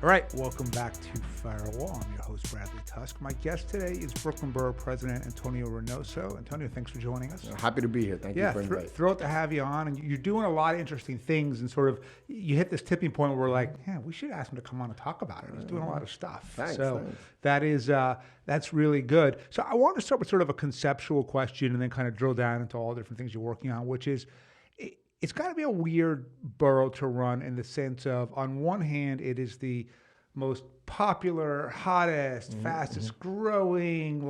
All right, welcome back to Firewall. I'm your host, Bradley Tusk. My guest today is Brooklyn Borough President Antonio Reynoso. Antonio, thanks for joining us. Happy to be here. Thank you for inviting. Thrilled to have you on. And you're doing a lot of interesting things, and sort of you hit this tipping point where we're like, yeah, we should ask him to come on and talk about it. He's doing a lot of stuff. Thanks. That is that's really good. So I want to start with sort of a conceptual question and then kind of drill down into all the different things you're working on, which is it's got to be a weird borough to run in the sense of, on one hand, it is the most popular, hottest, fastest growing,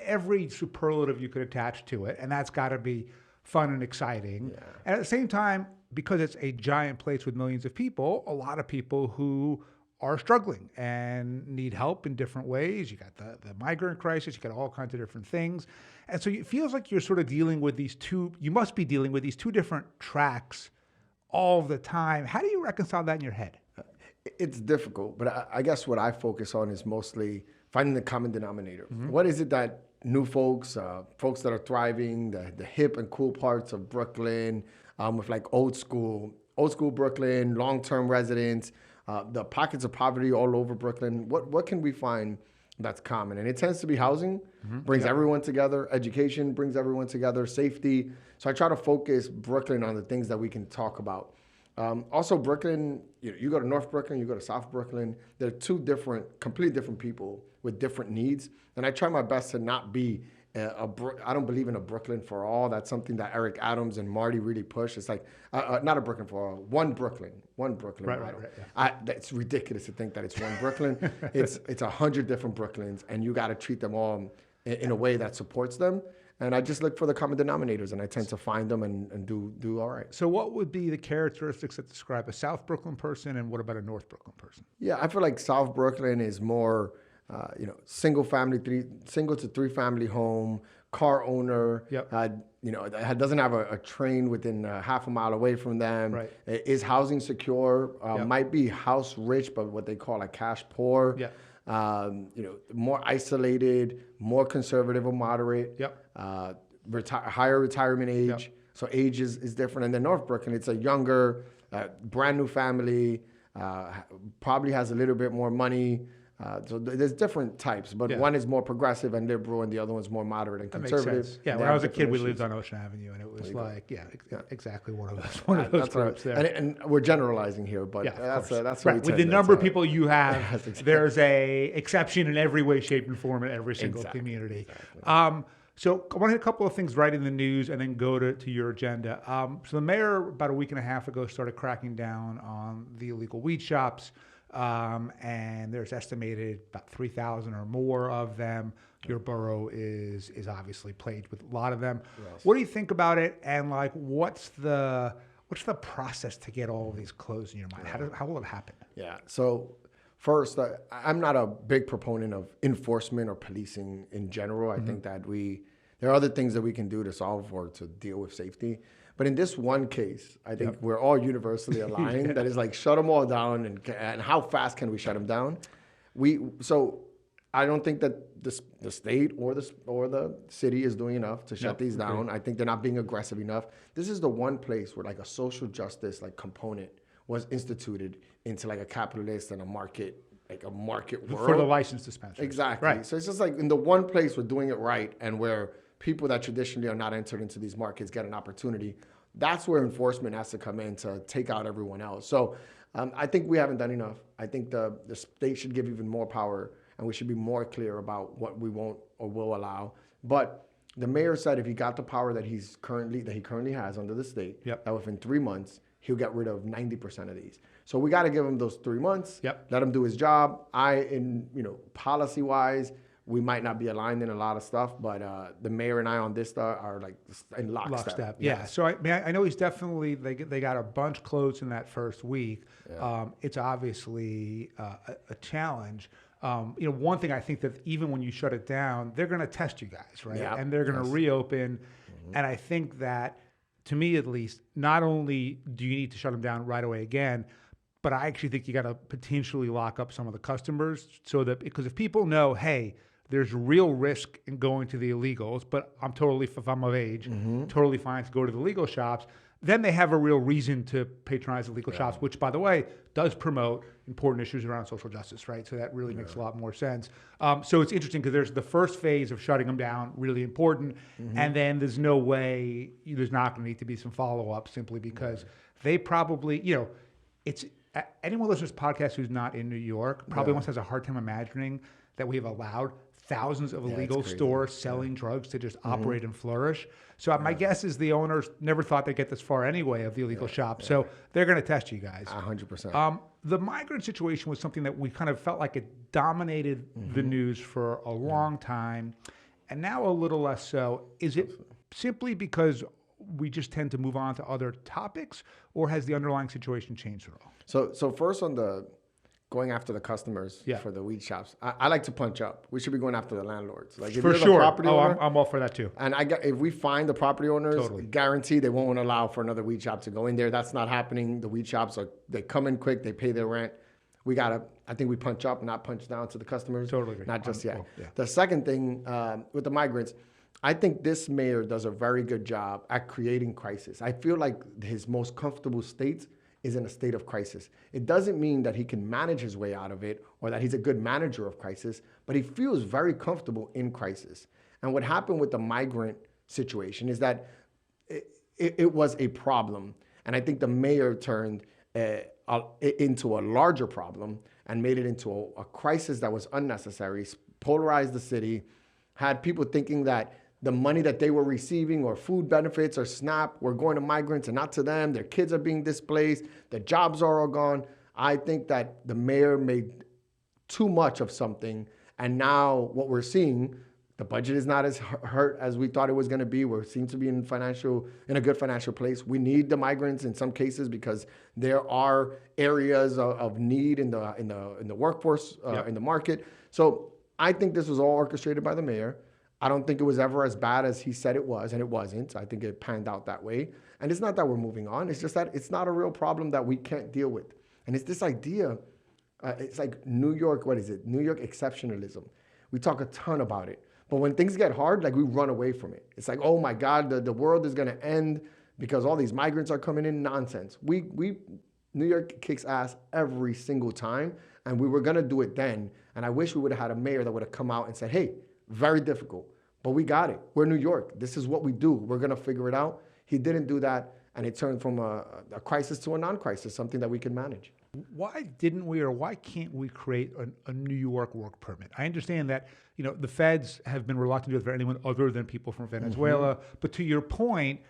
every superlative you could attach to it. And that's got to be fun and exciting. Yeah. And at the same time, because it's a giant place with millions of people, a lot of people who are struggling and need help in different ways. You got the migrant crisis, you got all kinds of different things. And so it feels like you're sort of dealing with you must be dealing with these two different tracks all the time. How do you reconcile that in your head? It's difficult, but I guess what I focus on is mostly finding the common denominator. What is it that new folks that are thriving, the hip and cool parts of Brooklyn, with like old school Brooklyn, long-term residents, the pockets of poverty all over Brooklyn. What can we find that's common? And it tends to be housing, brings everyone together. Education brings everyone together. Safety. So I try to focus Brooklyn on the things that we can talk about. Also, Brooklyn, you go to North Brooklyn, you go to South Brooklyn. They're completely different people with different needs. And I try my best to not be I don't believe in a Brooklyn for all. That's something that Eric Adams and Marty really push. It's like, not a Brooklyn for all, one Brooklyn. Right. Yeah. It's ridiculous to think that it's one Brooklyn. It's 100 different Brooklyns, and you got to treat them all in a way that supports them. And I just look for the common denominators, and I tend to find them and do all right. So what would be the characteristics that describe a South Brooklyn person, and what about a North Brooklyn person? Yeah, I feel like South Brooklyn is more, single to three family home, car owner. Yep. Doesn't have a train within half a mile away from them. Right. Is housing secure. Might be house rich, but what they call a cash poor. Yeah. More isolated, more conservative or moderate. Yep. Higher retirement age. Yep. So age is different. And then North Brooklyn, it's a younger, brand new family, probably has a little bit more money. So there's different types, but one is more progressive and liberal, and the other one's more moderate and conservative. That makes sense. Yeah, when I was a kid, we lived on Ocean Avenue, and it was exactly one of those groups there. And we're generalizing here, but that's right. With the number of people you have, there's a exception in every way, shape, and form in every single community. Exactly. So I want to hit a couple of things right in the news and then go to your agenda. So the mayor, about a week and a half ago, started cracking down on the illegal weed shops. And there's estimated about 3,000 or more of them. Your borough is obviously plagued with a lot of them. Yes. What do you think about it? And what's the process to get all of these closed in your mind? How will it happen? Yeah. So first, I'm not a big proponent of enforcement or policing in general. I think that there are other things that we can do to solve or to deal with safety. But in this one case, I think we're all universally aligned. That is shut them all down, and how fast can we shut them down? So I don't think that the state or the city is doing enough to shut these down. I think they're not being aggressive enough. This is the one place where a social justice component was instituted into a capitalist and a market world. For the license dispensary. Exactly. Right. So it's just in the one place we're doing it right, and where people that traditionally are not entered into these markets get an opportunity. That's where enforcement has to come in to take out everyone else. So I think we haven't done enough. I think the state should give even more power, and we should be more clear about what we won't or will allow. But the mayor said if he got the power that he currently has under the state, that within 3 months he'll get rid of 90% of these. So we got to give him those 3 months. Let him do his job. Policy wise, we might not be aligned in a lot of stuff, but the mayor and I on this are in lockstep. Yeah. So I know he's definitely they got a bunch closed in that first week. Yeah. It's obviously a challenge. One thing I think that even when you shut it down, they're going to test you guys, right? Yeah. And they're going to reopen. And I think that, to me at least, not only do you need to shut them down right away again, but I actually think you got to potentially lock up some of the customers because if people know, hey, there's real risk in going to the illegals, but if I'm of age, totally fine to go to the legal shops, then they have a real reason to patronize illegal shops, which, by the way, does promote important issues around social justice, right? So that really makes a lot more sense. So it's interesting because there's the first phase of shutting them down, really important, and then there's no way, there's not going to need to be some follow-up simply because they probably, it's anyone listening to this podcast who's not in New York probably once has a hard time imagining that we've allowed thousands of illegal stores selling drugs to just operate and flourish. So my guess is the owners never thought they'd get this far anyway of the illegal shop. So they're going to test you guys. 100%. The migrant situation was something that we kind of felt like it dominated the news for a long time, and now a little less so. Is it simply because we just tend to move on to other topics, or has the underlying situation changed at all? So first on the going after the customers for the weed shops, I like to punch up. We should be going after the landlords. Like if For you're sure. the property owner, I'm all for that too. and if we find the property owners, guarantee they won't allow for another weed shop to go in there. That's not happening. The weed shops they come in quick, they pay their rent. I think we punch up, not punch down to the customers. Totally agree. Not just yet. Cool. Yeah. The second thing with the migrants, I think this mayor does a very good job at creating crisis. I feel like his most comfortable state is in a state of crisis. It doesn't mean that he can manage his way out of it or that he's a good manager of crisis, but he feels very comfortable in crisis. And what happened with the migrant situation is that it was a problem. And I think the mayor turned into a larger problem and made it into a crisis that was unnecessary, polarized the city, had people thinking that the money that they were receiving or food benefits or SNAP were going to migrants and not to them. Their kids are being displaced. Their jobs are all gone. I think that the mayor made too much of something. And now what we're seeing, the budget is not as hurt as we thought it was going to be. We seem to be in a good financial place. We need the migrants in some cases because there are areas of need in the workforce, in the market. So I think this was all orchestrated by the mayor. I don't think it was ever as bad as he said it was, and it wasn't. I think it panned out that way. And it's not that we're moving on. It's just that it's not a real problem that we can't deal with. And it's this idea, it's like New York, what is it? New York exceptionalism. We talk a ton about it. But when things get hard, like we run away from it. It's like, oh my God, the world is gonna end because all these migrants are coming in. Nonsense. New York kicks ass every single time, and we were gonna do it then. And I wish we would have had a mayor that would have come out and said, hey, very difficult, but we got it. We're New York. This is what we do. We're going to figure it out. He didn't do that, and it turned from a crisis to a non-crisis, something that we can manage. Why didn't we, or why can't we create a New York work permit? I understand that, the feds have been reluctant to do it for anyone other than people from Venezuela. But to your point,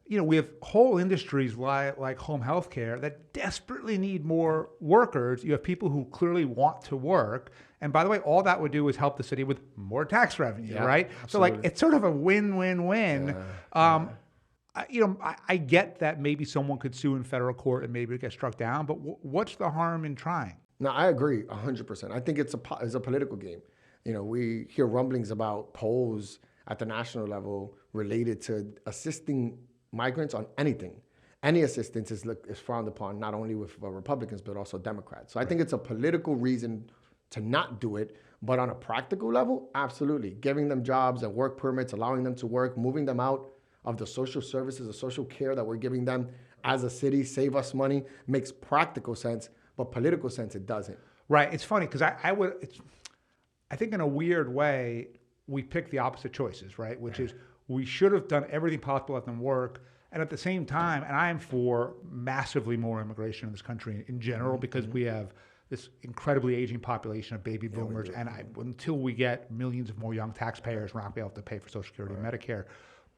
we have whole industries like home health care that desperately need more workers. You have people who clearly want to work. And by the way, all that would do is help the city with more tax revenue, right? Absolutely. So it's sort of a win-win-win. I get that maybe someone could sue in federal court and maybe it gets struck down, but what's the harm in trying? No, I agree 100%. I think it's a political game. We hear rumblings about polls at the national level related to assisting migrants on anything. Any assistance is frowned upon, not only with Republicans, but also Democrats. So I think it's a political reason to not do it, but on a practical level, absolutely. Giving them jobs and work permits, allowing them to work, moving them out of the social services, the social care that we're giving them as a city, save us money, makes practical sense, but political sense, it doesn't. Right. It's funny because I think in a weird way, we pick the opposite choices, right? Which is we should have done everything possible to let them work. And at the same time, and I am for massively more immigration in this country in general, because we have this incredibly aging population of baby boomers. And until we get millions of more young taxpayers, we're not going to be able to pay for Social Security and Medicare.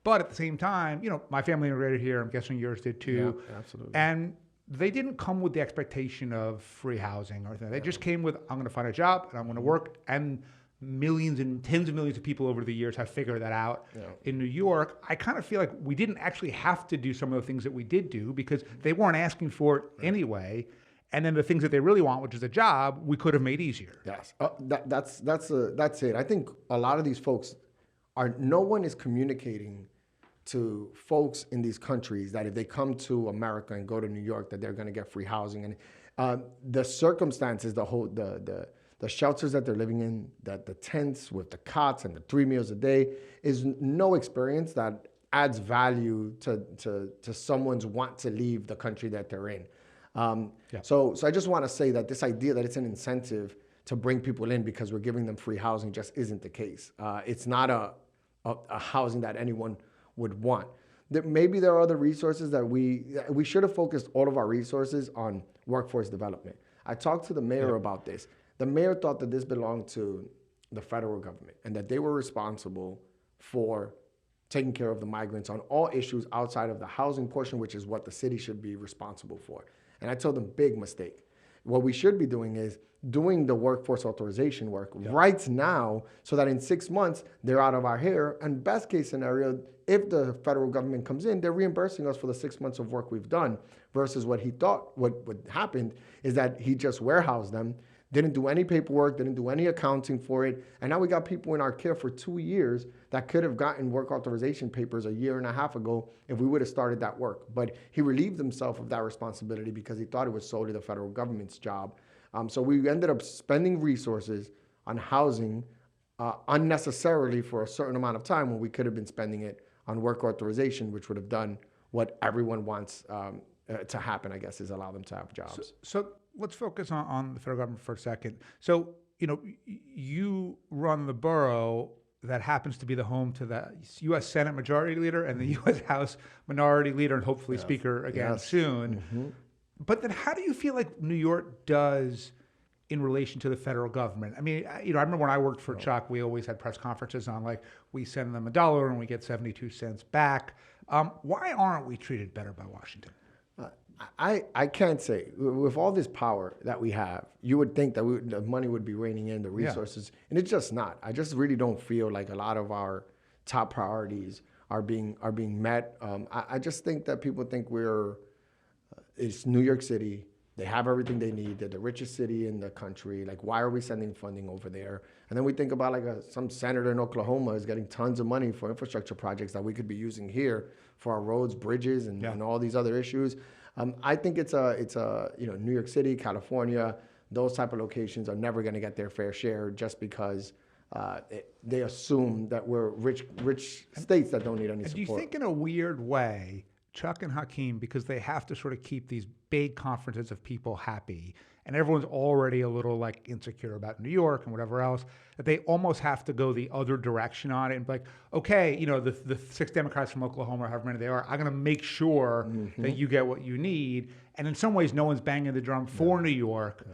But at the same time, my family immigrated here. I'm guessing yours did too. Yeah, absolutely. And they didn't come with the expectation of free housing or anything. They just came with, I'm going to find a job and I'm going to work. And millions and tens of millions of people over the years have figured that out. In New York, I kind of feel like we didn't actually have to do some of the things that we did do because they weren't asking for it anyway. And then the things that they really want, which is a job, we could have made easier. Yes, that's it. I think a lot of these folks no one is communicating to folks in these countries that if they come to America and go to New York, that they're going to get free housing. And the circumstances, the shelters that they're living in, the tents with the cots and the 3 meals a day is no experience that adds value to someone's want to leave the country that they're in. So I just want to say that this idea that it's an incentive to bring people in because we're giving them free housing just isn't the case. It's not a housing that anyone would want. Maybe there are other resources that we should have focused all of our resources on workforce development. I talked to the mayor about this. The mayor thought that this belonged to the federal government and that they were responsible for taking care of the migrants on all issues outside of the housing portion, which is what the city should be responsible for. And I told them, big mistake. What we should be doing is doing the workforce authorization work right now so that in 6 months, they're out of our hair. And best case scenario, if the federal government comes in, they're reimbursing us for the 6 months of work we've done versus what he thought what happened is that he just warehoused them, didn't do any paperwork, didn't do any accounting for it. And now we got people in our care for 2 years that could have gotten work authorization papers a year and a half ago if we would have started that work. But he relieved himself of that responsibility because he thought it was solely the federal government's job. So we ended up spending resources on housing unnecessarily for a certain amount of time when we could have been spending it on work authorization, which would have done what everyone wants to happen, I guess, is allow them to have jobs. So let's focus on the federal government for a second. So, you run the borough that happens to be the home to the U.S. Senate Majority Leader and the U.S. House Minority Leader and hopefully Speaker again soon. Mm-hmm. But then how do you feel like New York does in relation to the federal government? I mean, I remember when I worked for Chuck, we always had press conferences on we send them $1 and we get 72 cents back. Why aren't we treated better by Washington? I can't say. With all this power that we have, you would think that the money would be raining in, the resources, and it's just not. I just really don't feel like a lot of our top priorities are being met. I just think that people think it's New York City. They have everything they need. They're the richest city in the country. Like, why are we sending funding over there? And then we think about some senator in Oklahoma is getting tons of money for infrastructure projects that we could be using here for our roads, bridges, and all these other issues. I think it's New York City, California, those type of locations are never going to get their fair share just because they assume that we're rich states that don't need any support. Do you think in a weird way, Chuck and Hakeem, because they have to sort of keep these big conferences of people happy, and everyone's already a little insecure about New York and whatever else, that they almost have to go the other direction on it and be like, okay, the 6 Democrats from Oklahoma, or however many they are, I'm going to make sure that you get what you need. And in some ways, no one's banging the drum for New York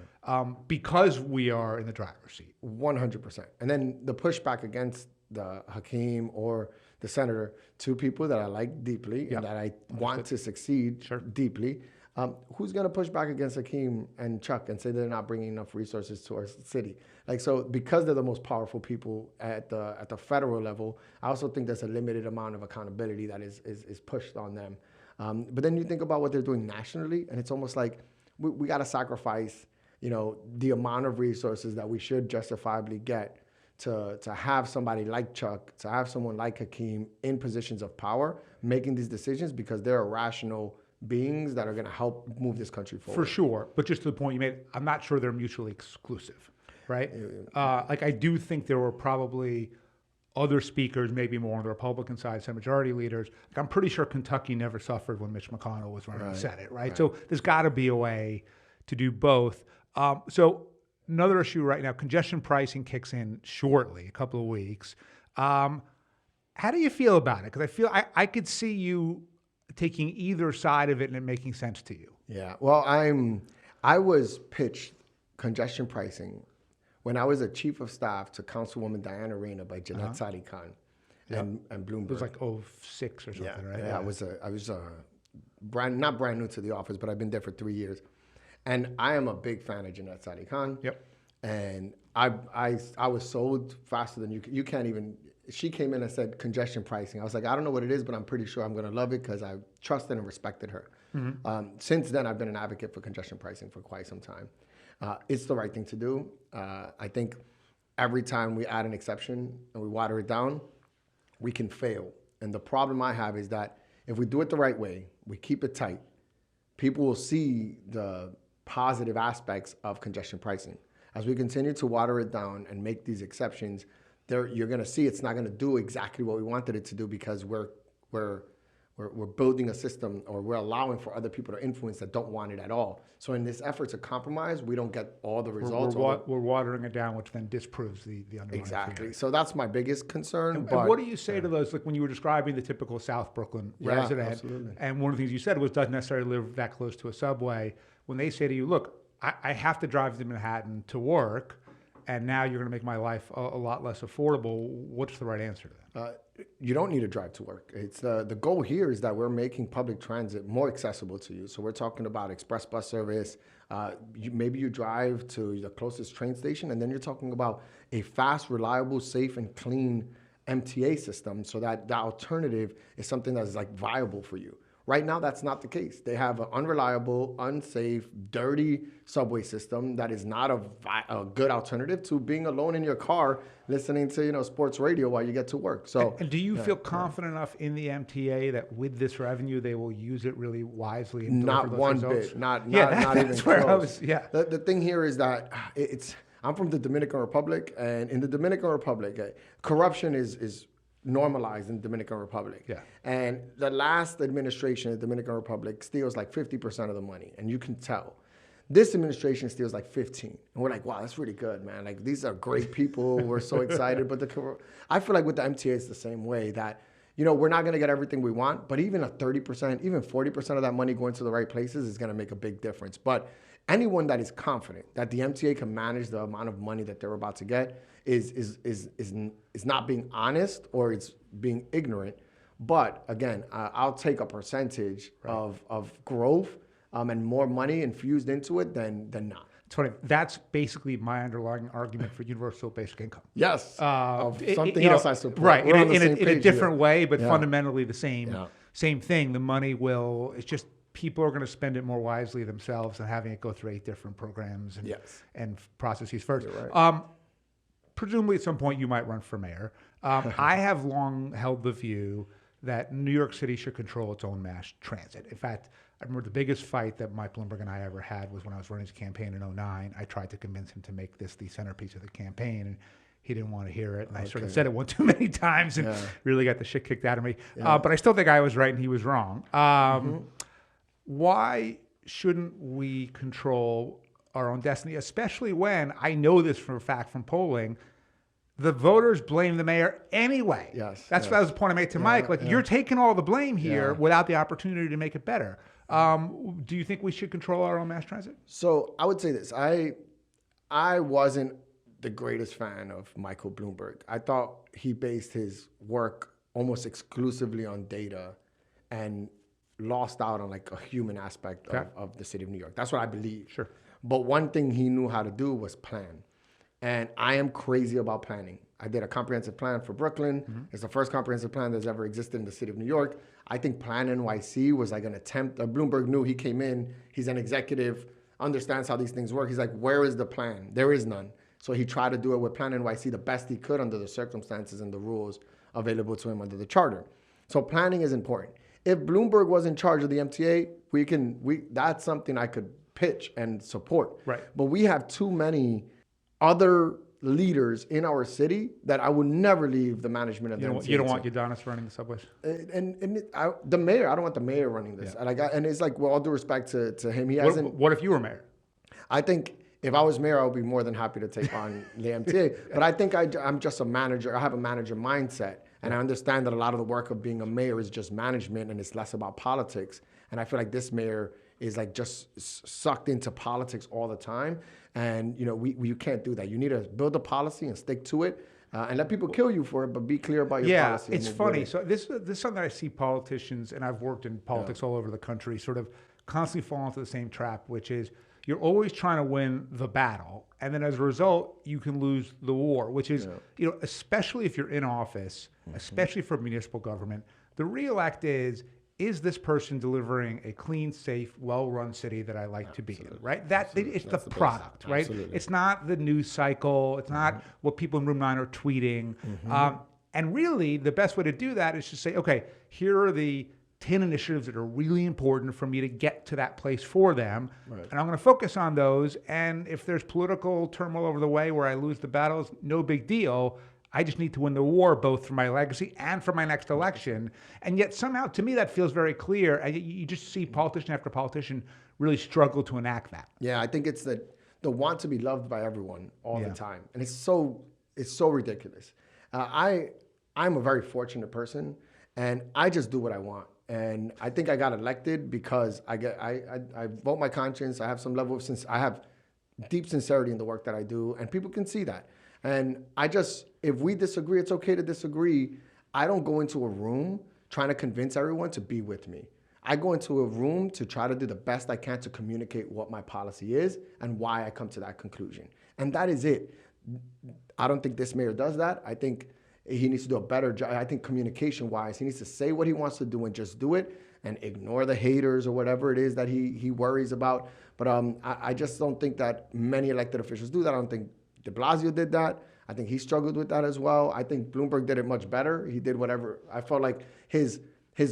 because we are in the driver's seat. 100%. And then the pushback against the Hakeem or the senator, 2 people that I like deeply and that I want to succeed deeply. Who's going to push back against Hakeem and Chuck and say they're not bringing enough resources to our city? So because they're the most powerful people at the federal level, I also think there's a limited amount of accountability that is pushed on them. But then you think about what they're doing nationally, and it's almost like we got to sacrifice, the amount of resources that we should justifiably get to have somebody like Chuck, to have someone like Hakeem in positions of power, making these decisions because they're rational beings that are going to help move this country forward. For sure. But just to the point you made, I'm not sure they're mutually exclusive, right? I do think there were probably other speakers, maybe more on the Republican side, some majority leaders. I'm pretty sure Kentucky never suffered when Mitch McConnell was running the Senate, right? So there's got to be a way to do both. So another issue right now, congestion pricing kicks in shortly, a couple of weeks. How do you feel about it? Because I feel I could see you taking either side of it and it making sense to you. Yeah, well, I was pitched congestion pricing when I was a chief of staff to Councilwoman Diana Reyna by Jeanette Sadi Khan and Bloomberg. It was like 06 or something, right? Yeah, I was not brand new to the office, but I've been there for 3 years. And I am a big fan of Jeanette Sadi Khan. Yep. And I was sold faster than you can't even. She came in and said congestion pricing. I was like, I don't know what it is, but I'm pretty sure I'm going to love it because I trusted and respected her. Mm-hmm. Since then, I've been an advocate for congestion pricing for quite some time. It's the right thing to do. I think every time we add an exception and we water it down, we can fail. And the problem I have is that if we do it the right way, we keep it tight, people will see the positive aspects of congestion pricing. As we continue to water it down and make these exceptions, you're going to see it's not going to do exactly what we wanted it to do because we're we're building a system, or we're allowing for other people to influence that don't want it at all. So in this effort to compromise, we don't get all the results. We're watering it down, which then disproves the underlying Exactly. theory. So that's my biggest concern. And what do you say to those, like when you were describing the typical South Brooklyn resident, absolutely. and one of the things you said was doesn't necessarily live that close to a subway, when they say to you, look, I have to drive to Manhattan to work, and now you're going to make my life a lot less affordable, what's the right answer to that? You don't need to drive to work. It's the goal here is that we're making public transit more accessible to you. So we're talking about express bus service. Maybe you drive to the closest train station, and then you're talking about a fast, reliable, safe, and clean MTA system, so that the alternative is something that's like viable for you. Right now, that's not the case. They have an unreliable, unsafe, dirty subway system that is not a good alternative to being alone in your car listening to sports radio while you get to work. So, and do you feel confident enough in the MTA that with this revenue they will use it really wisely? And not those one results? bit. Not that's even where close. I was. Yeah. The thing here is that I'm from the Dominican Republic, and in the Dominican Republic, corruption is normalized in the Dominican Republic. Yeah. And the last administration in the Dominican Republic steals like 50% of the money, and you can tell. This administration steals like 15. And we're like, wow, that's really good, man. Like, these are great people. We're so excited. But I feel like with the MTA, it's the same way that, we're not going to get everything we want, but even a 30%, even 40% of that money going to the right places is going to make a big difference. But anyone that is confident that the MTA can manage the amount of money that they're about to get is not being honest, or it's being ignorant. But again, I'll take a percentage of growth and more money infused into it than not. It's funny. That's basically my underlying argument for universal basic income. Yes, something else I support. Right, We're in a different way, but Yeah. fundamentally the same thing. The money it's just people are going to spend it more wisely themselves than having it go through 8 different programs and processes first. You're right. Presumably at some point you might run for mayor. I have long held the view that New York City should control its own mass transit. In fact, I remember the biggest fight that Mike Bloomberg and I ever had was when I was running his campaign in 2009. I tried to convince him to make this the centerpiece of the campaign, and he didn't want to hear it. And I sort of said it one too many times and really got the shit kicked out of me. But I still think I was right and he was wrong. Why shouldn't we control our own destiny, especially when, I know this for a fact from polling, the voters blame the mayor anyway. That was the point I made to Mike. You're taking all the blame here without the opportunity to make it better. Do you think we should control our own mass transit? So I would say this. I wasn't the greatest fan of Michael Bloomberg. I thought he based his work almost exclusively on data and lost out on like a human aspect of the city of New York. That's what I believe. Sure. But one thing he knew how to do was plan. And I am crazy about planning. I did a comprehensive plan for Brooklyn. It's the first comprehensive plan that's ever existed in the city of New York. I think Plan NYC was like an attempt. Bloomberg knew he came in. He's an executive, understands how these things work. He's like, where is the plan? There is none. So he tried to do it with Plan NYC the best he could under the circumstances and the rules available to him under the charter. So planning is important. If Bloomberg was in charge of the MTA, that's something I could pitch and support. Right. But we have too many other leaders in our city that I would never leave the management of the MTA. You don't want Udonis running the subways? The mayor, I don't want the mayor running this. And it's like, with all due respect to him, he hasn't. What if you were mayor? I think if I was mayor, I would be more than happy to take on the MTA. But I think I'm just a manager. I have a manager mindset. And I understand that a lot of the work of being a mayor is just management and it's less about politics. And I feel like this mayor is like just sucked into politics all the time. And, you can't do that. You need to build a policy and stick to it and let people kill you for it, but be clear about your policy. Yeah, it's funny. So this is something that I see politicians, and I've worked in politics all over the country, sort of constantly fall into the same trap, which is you're always trying to win the battle. And then as a result, you can lose the war, which is, especially if you're in office, especially for municipal government, the real act is this person delivering a clean, safe, well-run city that I like to be in, right? It's the product, right? Absolutely. It's not the news cycle. It's not what people in Room 9 are tweeting. And really, the best way to do that is to say, okay, here are the 10 initiatives that are really important for me to get to that place for them. Right. And I'm going to focus on those. And if there's political turmoil over the way where I lose the battles, no big deal. I just need to win the war both for my legacy and for my next election. And yet somehow, to me, that feels very clear. And you just see politician after politician really struggle to enact that. Yeah, I think it's the want to be loved by everyone all the time, and it's so ridiculous. I'm a very fortunate person, and I just do what I want. And I think I got elected because I vote my conscience. I have some level of I have deep sincerity in the work that I do, and people can see that. And if we disagree, it's okay to disagree. I don't go into a room trying to convince everyone to be with me. I go into a room to try to do the best I can to communicate what my policy is and why I come to that conclusion. And that is it. I don't think this mayor does that. I think he needs to do a better job. I think communication-wise, he needs to say what he wants to do and just do it and ignore the haters or whatever it is that he worries about. But I just don't think that many elected officials do that. I don't think de Blasio did that. I think he struggled with that as well. I think Bloomberg did it much better. He did whatever. I felt like his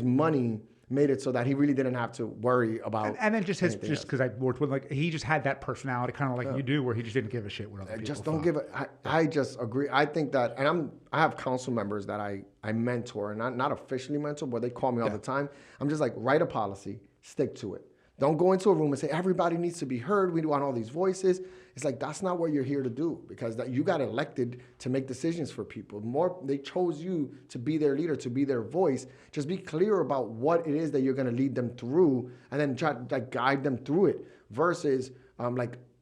money made it so that he really didn't have to worry about. And then just because I worked with, like, he just had that personality, kind of like you do, where he just didn't give a shit what other people just don't thought. give a. I just agree. I think that, and I have council members that I mentor, and not officially mentor, but they call me all the time. I'm just like, write a policy, stick to it. Don't go into a room and say everybody needs to be heard. We want all these voices. It's like, that's not what you're here to do, because that you got elected to make decisions for people. They chose you to be their leader, to be their voice. Just be clear about what it is that you're going to lead them through, and then try to guide them through it. Versus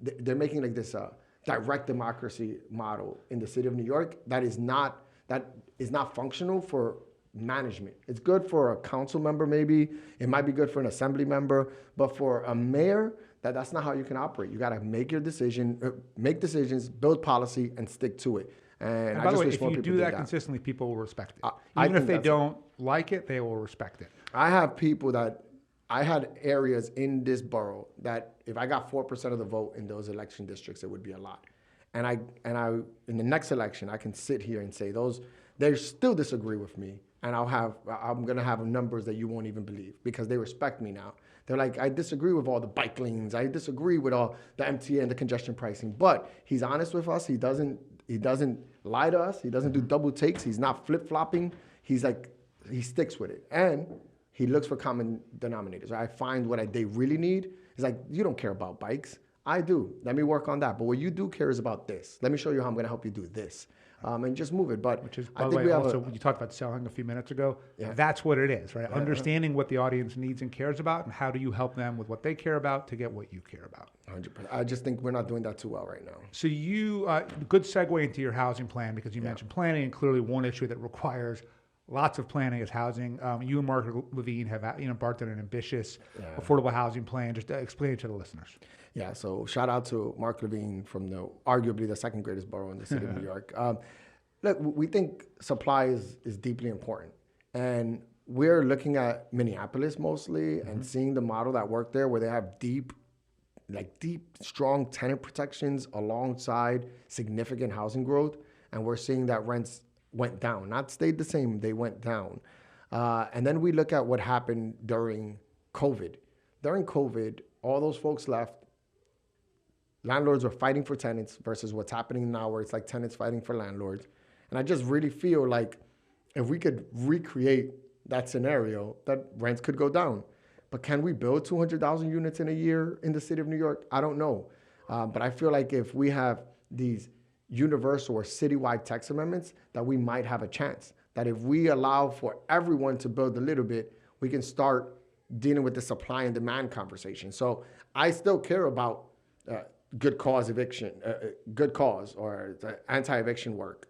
they're making like this direct democracy model in the city of New York that is not functional for management. It's good for a council member, maybe. It might be good for an assembly member, but for a mayor, that's not how you can operate. You got to make decisions, build policy, and stick to it. And by the way, if you do that consistently, people will respect it. Even if they don't like it, they will respect it. I have people I had areas in this borough that if I got 4% of the vote in those election districts, it would be a lot. And I in the next election, I can sit here and say they still disagree with me. And I'm going to have numbers that you won't even believe, because they respect me now. They're like, I disagree with all the bike lanes. I disagree with all the MTA and the congestion pricing. But he's honest with us. He doesn't lie to us. He doesn't do double takes. He's not flip-flopping. He sticks with it. And he looks for common denominators. I find what they really need is like, you don't care about bikes. I do. Let me work on that. But what you do care is about this. Let me show you how I'm going to help you do this. And just move it. But which is, by the way, also you talked about selling a few minutes ago. Yeah. That's what it is, right? Yeah. Understanding what the audience needs and cares about, and how do you help them with what they care about to get what you care about. 100%. I just think we're not doing that too well right now. So good segue into your housing plan, because you mentioned planning, and clearly one issue that requires lots of planning is housing. You and Mark Levine have embarked on an ambitious affordable housing plan. Just explain it to the listeners. Yeah, so shout out to Mark Levine from arguably the second greatest borough in the city of New York. Look, we think supply is deeply important. And we're looking at Minneapolis mostly and seeing the model that worked there, where they have deep, strong tenant protections alongside significant housing growth. And we're seeing that rents went down, not stayed the same, they went down. And then we look at what happened during COVID. During COVID, all those folks left. Landlords were fighting for tenants versus what's happening now, where it's like tenants fighting for landlords. And I just really feel like if we could recreate that scenario, that rents could go down. But can we build 200,000 units in a year in the city of New York? I don't know. But I feel like if we have these universal or citywide tax amendments, that we might have a chance. That if we allow for everyone to build a little bit, we can start dealing with the supply and demand conversation. So I still care about good cause or anti-eviction work,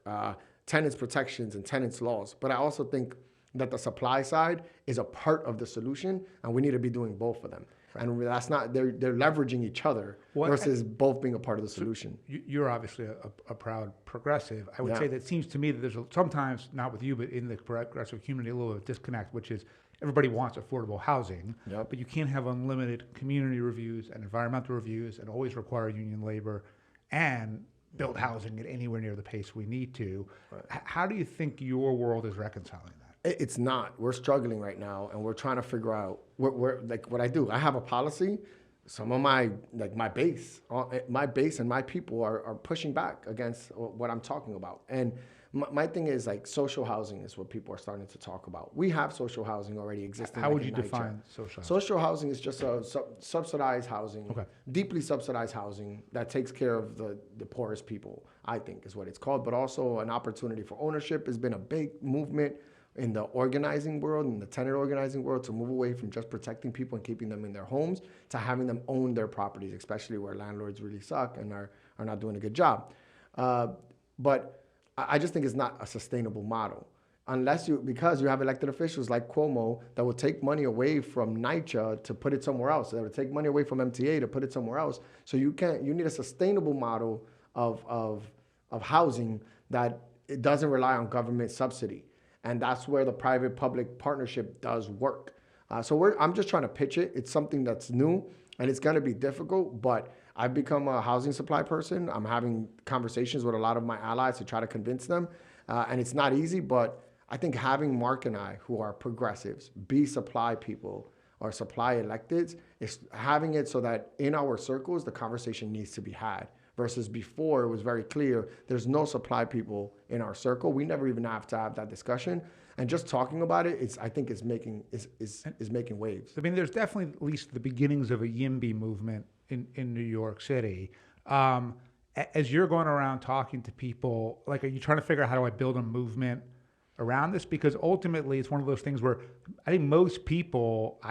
tenants protections and tenants laws. But I also think that the supply side is a part of the solution, and we need to be doing both of them. Right. And that's not, they're leveraging each other versus both being a part of the solution. You're obviously a proud progressive. I would say that it seems to me that there's sometimes, not with you, but in the progressive community, a little bit of disconnect, which is everybody wants affordable housing, but you can't have unlimited community reviews and environmental reviews and always require union labor and build housing at anywhere near the pace we need to. Right. How do you think your world is reconciling that? It's not. We're struggling right now, and we're trying to figure out what I do. I have a policy. Some of my base and my people are pushing back against what I'm talking about. And My thing is like social housing is what people are starting to talk about. We have social housing already existing. How like would you in NYCHA. define social housing? Social housing is just a subsidized housing, Okay. deeply subsidized housing that takes care of the poorest people, I think is what it's called, but also an opportunity for ownership. Has been a big movement in the organizing world, in the tenant organizing world, to move away from just protecting people and keeping them in their homes to having them own their properties, especially where landlords really suck and are not doing a good job. But I just think it's not a sustainable model because you have elected officials like Cuomo that will take money away from NYCHA to put it somewhere else. That will take money away from MTA to put it somewhere else. So you need a sustainable model of housing that it doesn't rely on government subsidy. And that's where the private-public partnership does work. I'm just trying to pitch it. It's something that's new, and it's going to be difficult, but I've become a housing supply person. I'm having conversations with a lot of my allies to try to convince them, and it's not easy, but I think having Mark and I, who are progressives, be supply people or supply electeds, is having it so that in our circles, the conversation needs to be had. Versus before, it was very clear there's no supply people in our circle. We never even have to have that discussion. And just talking about it, I think is making waves. I mean, there's definitely at least the beginnings of a YIMBY movement in New York City. As you're going around talking to people, like, are you trying to figure out how do I build a movement around this? Because ultimately, it's one of those things where I think most people,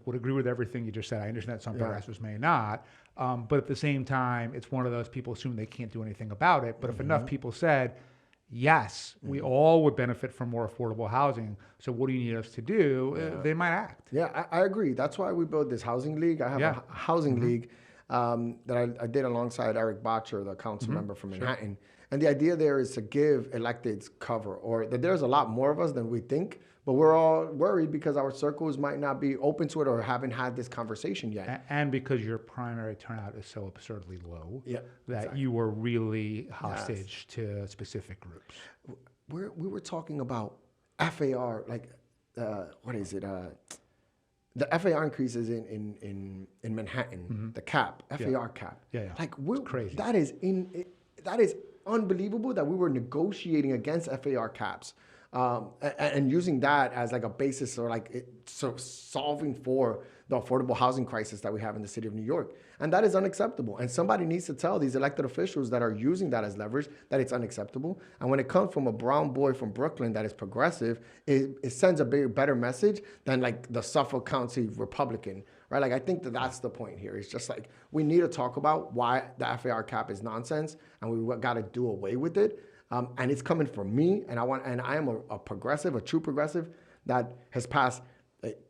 would agree with everything you just said. I understand that some progressives may not. But at the same time, it's one of those people assume they can't do anything about it. But if enough people said, yes, we all would benefit from more affordable housing, so what do you need us to do? They might act. Yeah, I agree. That's why we built this housing league. I have a housing league that I did alongside Eric Botcher, the council member from Manhattan. And the idea there is to give electeds cover, or that there's a lot more of us than we think, but we're all worried because our circles might not be open to it or haven't had this conversation yet. And because your primary turnout is so absurdly low that you were really hostage to specific groups. We were talking about FAR, like, what is it? The FAR increases in Manhattan, the cap, FAR cap. Like, it's crazy. That is unbelievable that we were negotiating against FAR caps. And using that as like a basis or solving for the affordable housing crisis that we have in the city of New York. And that is unacceptable. And somebody needs to tell these elected officials that are using that as leverage that it's unacceptable. And when it comes from a brown boy from Brooklyn that is progressive, it sends a better message than like the Suffolk County Republican, right? Like, I think that's the point here. It's just like, we need to talk about why the FAR cap is nonsense and we got to do away with it. And it's coming from me, and I am a progressive, a true progressive that has passed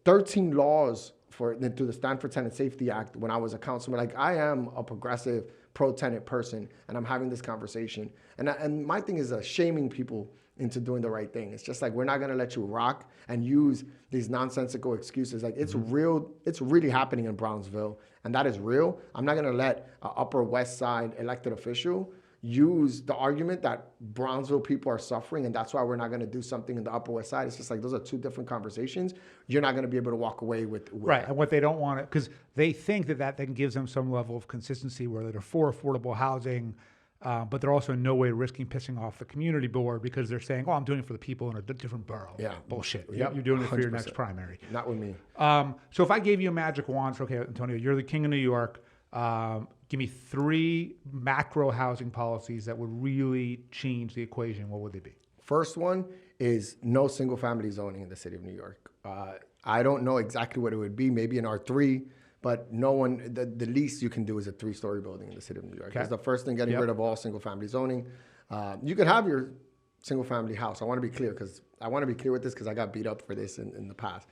13 laws through the Stand for Tenant Safety Act when I was a councilman. Like, I am a progressive, pro-tenant person, and I'm having this conversation. And my thing is shaming people into doing the right thing. It's just like, we're not going to let you rock and use these nonsensical excuses. Like, it's real. It's really happening in Brownsville, and that is real. I'm not going to let an Upper West Side elected official use the argument that Brownsville people are suffering, and that's why we're not going to do something in the Upper West Side. It's just like, those are two different conversations. You're not going to be able to walk away with right. that. And what they don't want to, because they think that then gives them some level of consistency where they're for affordable housing, but they're also in no way risking pissing off the community board because they're saying, I'm doing it for the people in a different borough. Yeah. Bullshit. Yep. You're doing it for your 100%. next primary. Not with me. So if I gave you a magic wand, okay, Antonio, you're the king of New York. Give me 3 macro housing policies that would really change the equation. What would they be? First one is no single family zoning in the city of New York. I don't know exactly what it would be, maybe an R3, but the least you can do is a 3-story building in the city of New York. Okay. That's the first thing, getting rid of all single family zoning. You can have your single family house. I want to be clear with this because I got beat up for this in the past.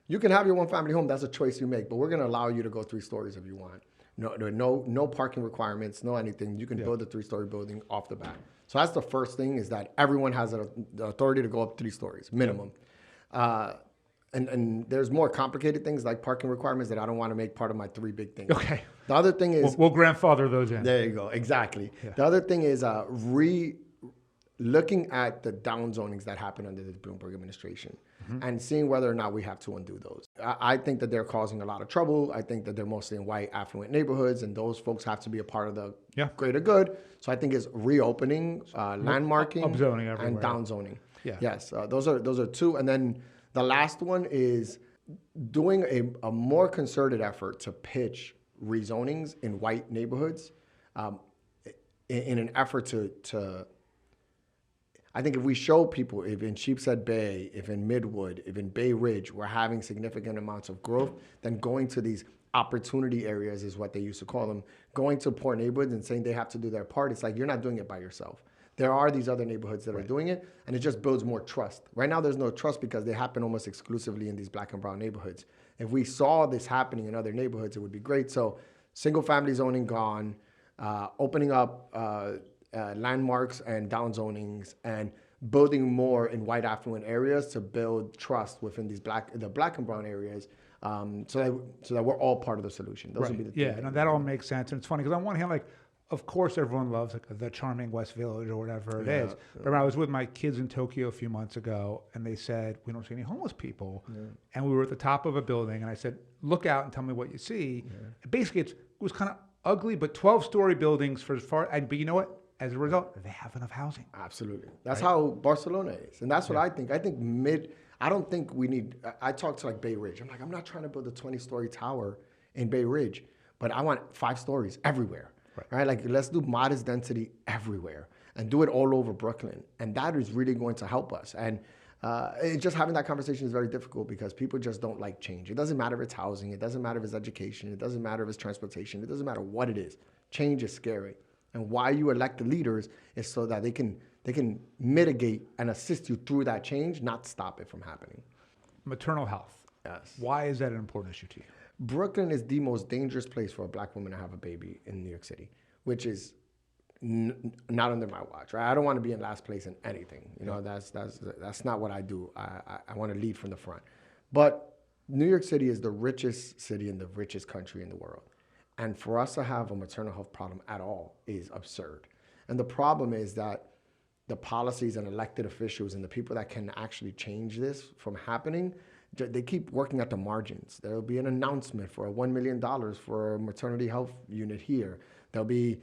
You can have your 1-family home. That's a choice you make, but we're going to allow you to go 3 stories if you want. No parking requirements, no anything. You can build a 3-story building off the bat. So that's the first thing, is that everyone has the authority to go up 3 stories, minimum. And there's more complicated things like parking requirements that I don't want to make part of my 3 big things. Okay. The other thing is... We'll grandfather those in. There you go. Exactly. Yeah. The other thing is looking at the down zonings that happened under the Bloomberg administration. and seeing whether or not we have to undo those. I think that they're causing a lot of trouble. I think that they're mostly in white, affluent neighborhoods, and those folks have to be a part of the greater good. So I think it's reopening, landmarking, upzoning everywhere. and downzoning. Yeah. Yes, those are two. And then the last one is doing a more concerted effort to pitch rezonings in white neighborhoods in an effort to I think if we show people, if in Sheepshead Bay, if in Midwood, if in Bay Ridge, we're having significant amounts of growth, then going to these opportunity areas is what they used to call them, going to poor neighborhoods and saying they have to do their part. It's like, you're not doing it by yourself. There are these other neighborhoods that are doing it, and it just builds more trust. Right now, there's no trust because they happen almost exclusively in these black and brown neighborhoods. If we saw this happening in other neighborhoods, it would be great. So single family zoning gone, opening up landmarks and downzonings, and building more in white affluent areas to build trust within these black and brown areas, so that we're all part of the solution. Those would be the no, that all makes sense. And it's funny because on one hand, like, of course, everyone loves like the charming West Village or whatever it is. But I was with my kids in Tokyo a few months ago, and they said, we don't see any homeless people. And we were at the top of a building, and I said, look out and tell me what you see. And basically, it was kind of ugly, but 12-story buildings for as far. But you know what? As a result, they have enough housing. Absolutely. That's how Barcelona is. And that's what I think. I don't think we need, I talk to like Bay Ridge. I'm like, I'm not trying to build a 20-story tower in Bay Ridge, but I want 5 stories everywhere. Right? Like, let's do modest density everywhere and do it all over Brooklyn. And that is really going to help us. And just having that conversation is very difficult because people just don't like change. It doesn't matter if it's housing. It doesn't matter if it's education. It doesn't matter if it's transportation. It doesn't matter what it is. Change is scary. And why you elect the leaders is so that they can mitigate and assist you through that change, not stop it from happening. Maternal health. Yes. Why is that an important issue to you? Brooklyn is the most dangerous place for a black woman to have a baby in New York City, which is not under my watch, right? I don't want to be in last place in anything. You know, that's not what I do. I want to lead from the front. But New York City is the richest city in the richest country in the world. And for us to have a maternal health problem at all is absurd. And the problem is that the policies and elected officials and the people that can actually change this from happening, they keep working at the margins. There will be an announcement for $1 million for a maternity health unit here. There'll be,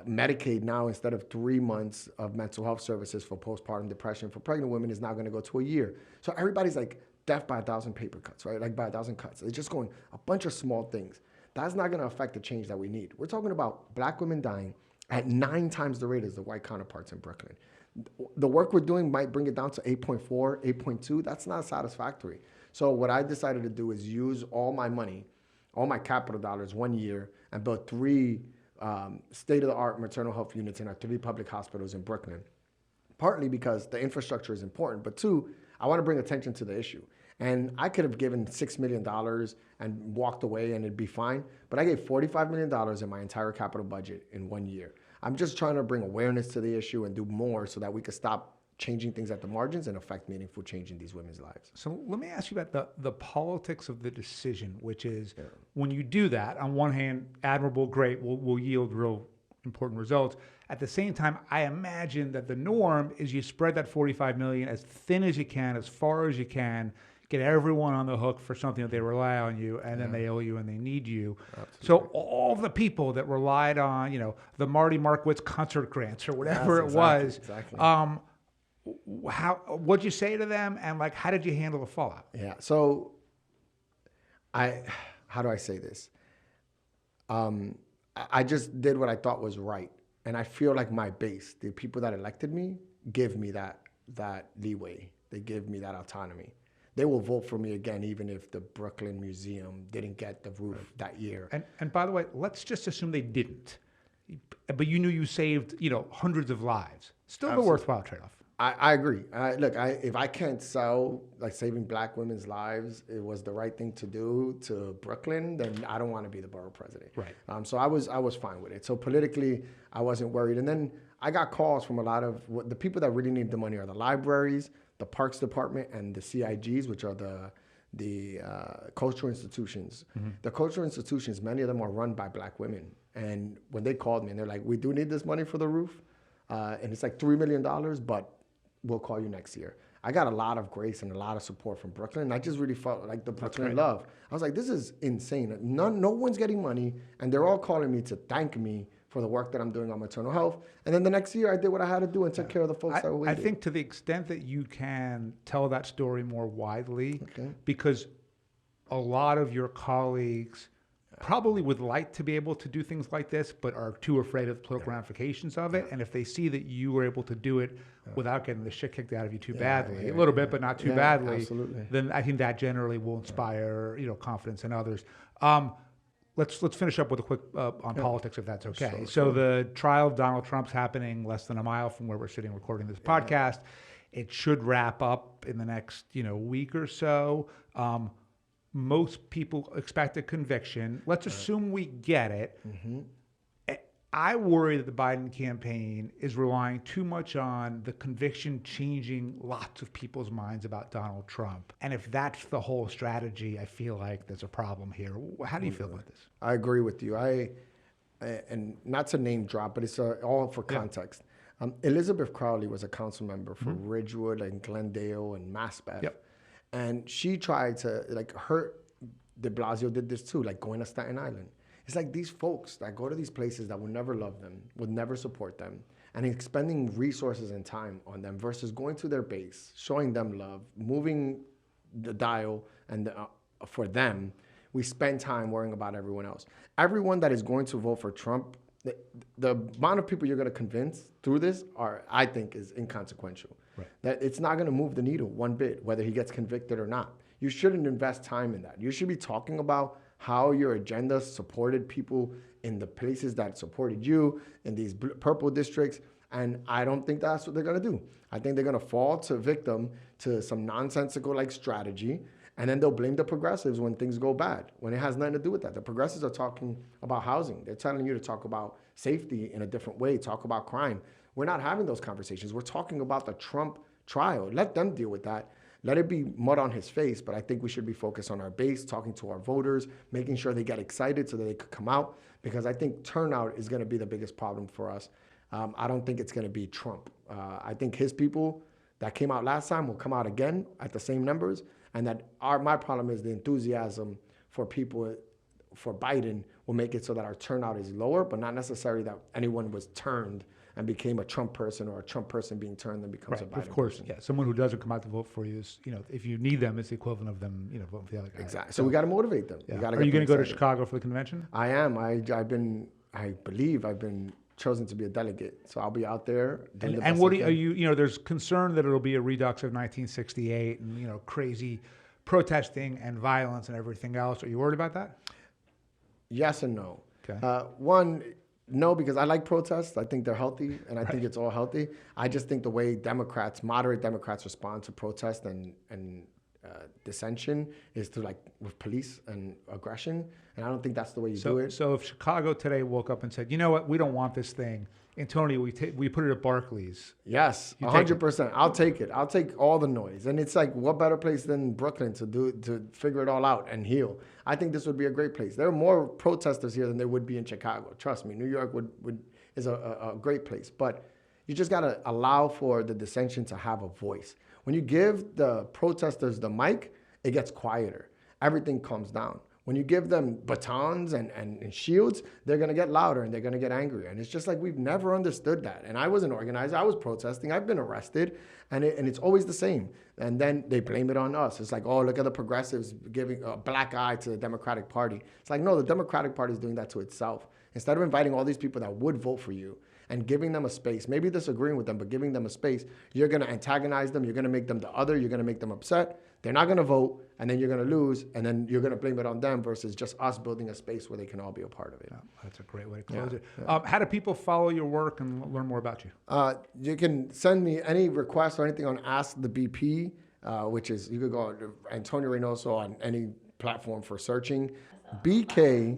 Medicaid now, instead of 3 months of mental health services for postpartum depression for pregnant women, is now going to go to a year. So everybody's like death by 1,000 paper cuts, right? Like by 1,000 cuts. It's just going a bunch of small things. That's not going to affect the change that we need. We're talking about black women dying at 9 times the rate as the white counterparts in Brooklyn. The work we're doing might bring it down to 8.4, 8.2. That's not satisfactory. So what I decided to do is use all my money, all my capital dollars 1 year, and build 3 state-of-the-art maternal health units in our 3 public hospitals in Brooklyn. Partly because the infrastructure is important, but 2, I want to bring attention to the issue. And I could have given $6 million and walked away and it'd be fine. But I gave $45 million in my entire capital budget in 1 year. I'm just trying to bring awareness to the issue and do more so that we could stop changing things at the margins and affect meaningful change in these women's lives. So let me ask you about the politics of the decision, which is when you do that, on one hand, admirable, great, will yield real important results. At the same time, I imagine that the norm is you spread that $45 million as thin as you can, as far as you can, get everyone on the hook for something that they rely on you, and then they owe you and they need you. Absolutely. So all the people that relied on, the Marty Markowitz concert grants or whatever was, what'd you say to them, and like, how did you handle the fallout? Yeah. So how do I say this? I just did what I thought was right. And I feel like my base, the people that elected me, give me that leeway. They give me that autonomy. They will vote for me again, even if the Brooklyn Museum didn't get the roof that year. And by the way, let's just assume they didn't. But you knew you saved, hundreds of lives. Still the worthwhile trade-off. I agree. If I can't sell like saving black women's lives, it was the right thing to do to Brooklyn, then I don't want to be the borough president. Right. So I was fine with it. So politically, I wasn't worried. And then I got calls from a lot of the people that really need the money are the libraries, the Parks Department, and the CIGs, which are the cultural institutions. Mm-hmm. The cultural institutions, many of them are run by black women. And when they called me and they're like, we do need this money for the roof. And it's like $3 million, but we'll call you next year. I got a lot of grace and a lot of support from Brooklyn. And I just really felt like the Brooklyn love. I was like, this is insane. No one's getting money, and they're all calling me to thank me for the work that I'm doing on maternal health. And then the next year, I did what I had to do and took care of the folks that were waiting. I think to the extent that you can tell that story more widely, because a lot of your colleagues probably would like to be able to do things like this, but are too afraid of the political ramifications of it. And if they see that you were able to do it without getting the shit kicked out of you too badly, a little bit, but not too badly, then I think that generally will inspire, confidence in others. Let's finish up with a quick on politics, if that's okay. So the trial of Donald Trump's happening less than a mile from where we're sitting recording this podcast. It should wrap up in the next week or so. Most people expect a conviction. Let's assume we get it. I worry that the Biden campaign is relying too much on the conviction changing lots of people's minds about Donald Trump. And if that's the whole strategy, I feel like there's a problem here. How do you feel about this? I agree with you. And not to name drop, but it's all for context. Elizabeth Crowley was a council member for Ridgewood and Glendale and Mass Beth. And she tried to, de Blasio did this too, going to Staten Island. It's like these folks that go to these places that would never love them, would never support them, and expending resources and time on them versus going to their base, showing them love, moving the dial, and for them, we spend time worrying about everyone else. Everyone that is going to vote for Trump, the amount of people you're going to convince through this I think, is inconsequential. That it's not going to move the needle one bit, whether he gets convicted or not. You shouldn't invest time in that. You should be talking about how your agenda supported people in the places that supported you, in these purple districts. And I don't think that's what they're going to do. I think they're going to fall victim to some nonsensical strategy. And then they'll blame the progressives when things go bad, when it has nothing to do with that. The progressives are talking about housing. They're telling you to talk about safety in a different way, talk about crime. We're not having those conversations. We're talking about the Trump trial. Let them deal with that. Let it be mud on his face, but I think we should be focused on our base, talking to our voters, making sure they get excited so that they could come out, because I think turnout is going to be the biggest problem for us. I don't think it's going to be Trump. I think his people that came out last time will come out again at the same numbers, and that my problem is the enthusiasm for people for Biden will make it so that our turnout is lower, but not necessarily that anyone was turned and became a Trump person, or a Trump person being turned and becomes a Biden Of course, person. yeah. Someone who doesn't come out to vote for you is, if you need them, it's the equivalent of them, voting for the other guy. Exactly. So we got to motivate them. Yeah. Are you going to go to Chicago for the convention? I am. I believe I've been chosen to be a delegate. So I'll be out there. And what are you, there's concern that it'll be a redux of 1968 and, crazy protesting and violence and everything else. Are you worried about that? Yes and no. Okay. One, no, because I like protests. I think they're healthy, and I think it's all healthy. I just think the way moderate Democrats respond to protest and dissension is through with police and aggression, and I don't think that's the way you do it. So if Chicago today woke up and said, you know what, we don't want this thing, Antonio, we put it at Barclays. Yes, 100%. I'll take it. I'll take all the noise. And it's what better place than Brooklyn to figure it all out and heal. I think this would be a great place. There are more protesters here than there would be in Chicago. Trust me, New York is a great place. But you just got to allow for the dissension to have a voice. When you give the protesters the mic, it gets quieter. Everything calms down. When you give them batons and shields, they're going to get louder and they're going to get angrier. And it's just we've never understood that. And I wasn't organized. I was protesting. I've been arrested. And it's always the same. And then they blame it on us. It's oh, look at the progressives giving a black eye to the Democratic Party. It's no, the Democratic Party is doing that to itself. Instead of inviting all these people that would vote for you and giving them a space, maybe disagreeing with them, but giving them a space, you're going to antagonize them. You're going to make them the other. You're going to make them upset. They're not going to vote, and then you're going to lose, and then you're going to blame it on them versus just us building a space where they can all be a part of it. Yeah, that's a great way to close it. Yeah. How do people follow your work and learn more about you? You can send me any requests or anything on Ask the BP, which is, you could go to Antonio Reynoso on any platform for searching. BP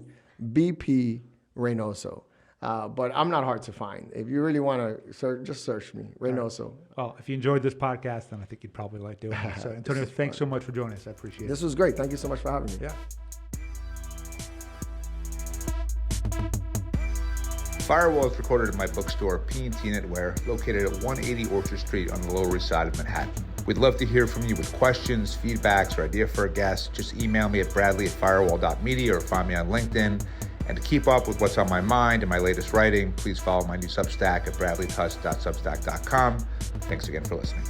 Reynoso. But I'm not hard to find. If you really want to search, just search me, Reynoso. Right. Well, if you enjoyed this podcast, then I think you'd probably like doing it. So, Antonio, thanks so much for joining us. I appreciate it. This was great. Thank you so much for having me. Yeah. Firewall is recorded at my bookstore, P&T Knitwear, located at 180 Orchard Street on the Lower East Side of Manhattan. We'd love to hear from you with questions, feedbacks, or idea for a guest. Just email me at bradley@firewall.media or find me on LinkedIn. And to keep up with what's on my mind and my latest writing, please follow my new Substack at bradleytusk.substack.com. Thanks again for listening.